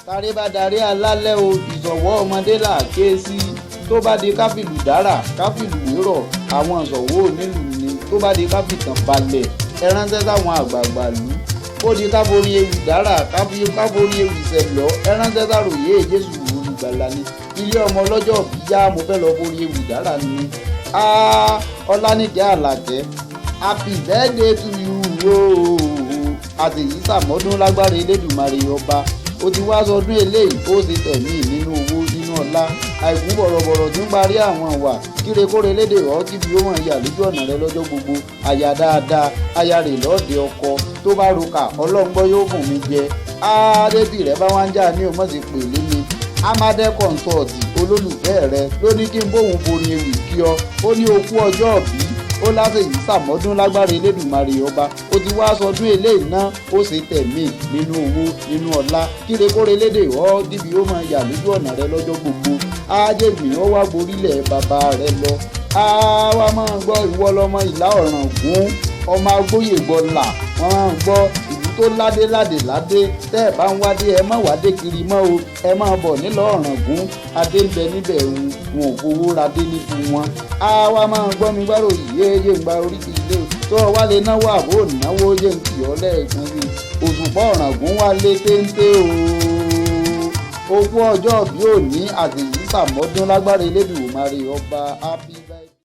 tàrí bá darí alálẹ̀ o ìṣọ̀wọ́ ọmọdé là ké sí tó bá di káfílù dára káfílù wérọ̀ àwọn ìṣọ̀wọ́ onílù ni tó bá di káfíntàn balẹ̀ ẹ ránṣẹ́ sáwọn àgbààgbà lù ó di káforí ewì dára káforí ewì sẹ̀lọ́ ẹ ránṣẹ́ sàròyé Jésù olùgbàlà ni ilé ọmọ ọlọ́jọ́ bí yá mo fẹ́ lọ forí ewì dára ni Ọlánìkẹ́ Àlàkẹ́ happy birthday to you ooo àtẹ̀yí sàmọ́dún lágbára Elédùmarè ọba ó ti wá sọdún eléyìí ó ti tẹ̀mí nínú owó nínú ọlá àìkú bọ̀rọ̀bọ̀rọ̀ tí ń parí àwọn ìwà kírekóre lédè ọ́ kíbi ó mọ̀ ìyá lójú ọ̀nà rẹ lọ́jọ́ gbogbo àyà dáadáa aya rè lọ́ọ̀dẹ ọkọ tó bá roka ọlọ́ngbọ́ yóò fún mi jẹ àádébì rẹ bá wá ń jà ní òmò ti pè lé mi Amade Consult olólùfẹ́ rẹ ló ní kí n bóun forí ewì kí ọ ó ní okú ọjọ́ òbí ó lásèyí sàmọ́dún lágbára Elédùmarè ọba ó ti wá sọdún eléyìí náà ó ṣe tẹ̀mí nínú owó nínú ọlá kírekóre lédè ọ́ díbi ó máa yà lójú ọ̀nà rẹ lọ́jọ́ gbogbo ájèjì ó wá borílẹ̀ bàbá rẹ lọ wá máa gbọ́ ìwọ lọmọ Ìlá Ọ̀ràngún ọmọ agbóyè gbọ́là wọ́n máa ń gbọ́ ìlú tó ládé tẹ́ ẹ̀ bá ń wádé ẹ má wádé kiri mọ́ o ẹ máa bọ̀ nílọ Ọ̀ràngún adé ń bẹ níbẹ̀ wọn ò fowó radé ní fún wọn wá máa gbọ́ mi gbárò yéé ń gba oríṣi ilé tó wá lè náwó àbó náwó yé ń kì ọ́ lẹ́ẹ̀kan sí Òṣùpá Ọ̀ràngún wá lé téńté o ogún ọjọ́ bí òní àtẹ̀yí sàmọ́dún lágbára Elédùmarè ọba happy